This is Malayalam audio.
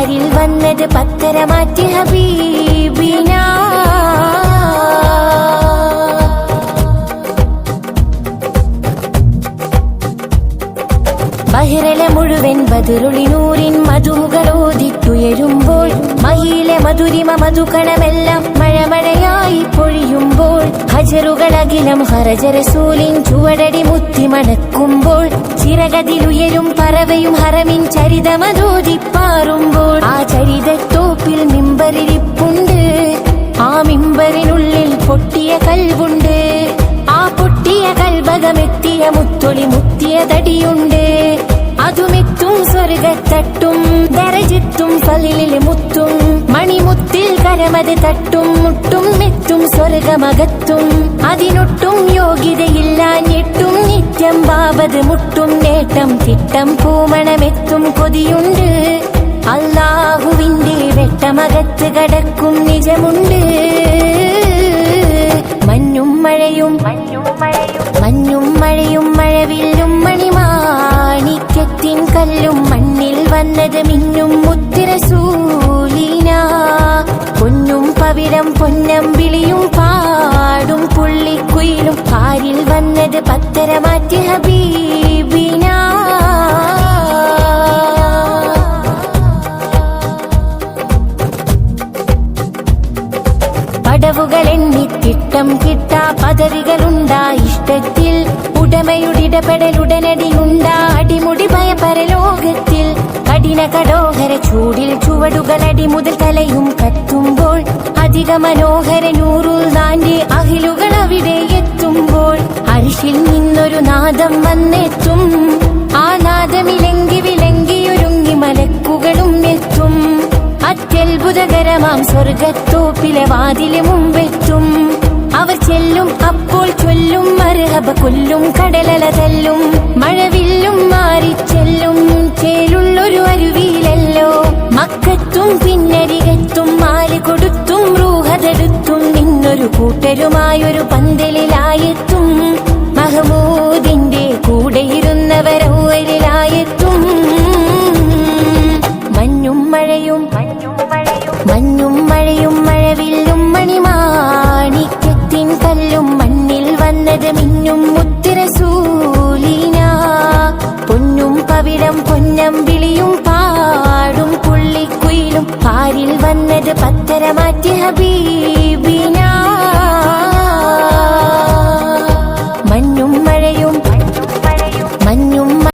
പാരിൽ വന്നത് പത്തര മാറ്റി ഹബീബിന. ബഹിറല മുഴുവൻ ബദറുളി നൂറിൻ മധുകളോദിത്തുയരുമ്പോൾ മഹിയിലെ മധുരിമ മധുകണമെല്ലാം മഴമഴയായി പൊഴിയുമ്പോൾ ഹജറുകളകിലം ഹറജറസൂലിൻ ചുവടടി മുത്തി മണക്കുമ്പോൾ ചിറകതിലുയരും പറവയും ഹറമിൻ ചരിതമതോദിപ്പാറുമ്പോൾ ആ ചരിതത്തോപ്പിൽ മിമ്പറിരിപ്പുണ്ട്. ആ മിമ്പറിനുള്ളിൽ പൊട്ടിയ കൽവുണ്ട്. ആ പൊട്ടിയ കൽബകമെത്തിയ മുത്തൊളി മുത്തിയ തടിയുണ്ട്. അതുമെത്തും സ്വർഗത്തട്ടും ദരജത്തും ഫലിലിൽ മുത്തും മണിമുത്തിൽ കരമത് തട്ടും മുട്ടും മെത്തും സ്വർഗമകത്തും അതിനൊട്ടും യോഗ്യതയില്ലാഞ്ഞിട്ടും നിത്യം ബാബത് മുട്ടും നേട്ടം തിട്ടം പൂമണമെത്തും കൊതിയുണ്ട്. അല്ലാഹുവിന്റെ വെട്ടമകത്ത് കടക്കും നിജമുണ്ട്. മഞ്ഞും മഴയും മഞ്ഞും മഴയും മഴവില്ലും മണിമാണിക്യത്തിൻ കല്ലും മണ്ണിൽ വന്നത് മിന്നും മുത്തുറസൂലിന. പൊന്നും പവിഴം പൊന്നമ്പിളിയും പാടും പുള്ളിക്കുയിലും പാരിൽ വന്നത് പത്തര മാറ്റി ഹബീബിന. പടവുകളെണ്ണിത്തിട്ടം കിട്ടാ പദവികളുണ്ടാ ഇഷ്ടത്തിൽ ഉടമയുടിടപെടലുടനടിയുണ്ടാ അടിമുടി ഭയപരലോകത്തിൽ കഠിന കടോഹര ചൂടിൽ ചുവടുകളടി മുതൽ തലയും കത്തുമ്പോൾ അധിക മനോഹര നൂറുൽ നാന്റെ അഹിലുകൾ അവിടെ എത്തുമ്പോൾ അരിശിൽ നിന്നൊരു നാദം വന്നെത്തും. ആ നാദമിലെങ്കി വിലങ്കിയൊരുങ്ങി മലക്കുകളും എത്തും. അത്യത്ഭുതകരമാം സ്വർഗത്തോപ്പിലെ വാതില് മുമ്പെത്തും. അവർ ചെല്ലും അപ്പോൾ ചൊല്ലും മർഹബ കൊല്ലും കടലല തല്ലും മഴവില്ലും മാറിച്ചെല്ലും ചേലുള്ളൊരു അരുവിയിലല്ലോ മക്കത്തും പിന്നരികത്തും മാല് കൊടുത്തും റൂഹതെടുത്തും നിന്നൊരു കൂട്ടരുമായൊരു പന്തലിലായെത്തും. മഹമൂദിന്റെ കൂടെയിരുന്നവരൗവലിലായെത്തും. മഞ്ഞും മഴയും മഞ്ഞും മഴയും മഴവില്ലും മണിമാണിക്യത്തിൻ കല്ലും മണ്ണിൽ വന്നത് മിന്നും മുത്തുറസൂലിന. പൊന്നും പവിഴം പൊന്നമ്പിളിയും പാടും പുള്ളിക്കുയിലും പാരിൽ വന്നത് പത്തര മാറ്റി ഹബീബിന.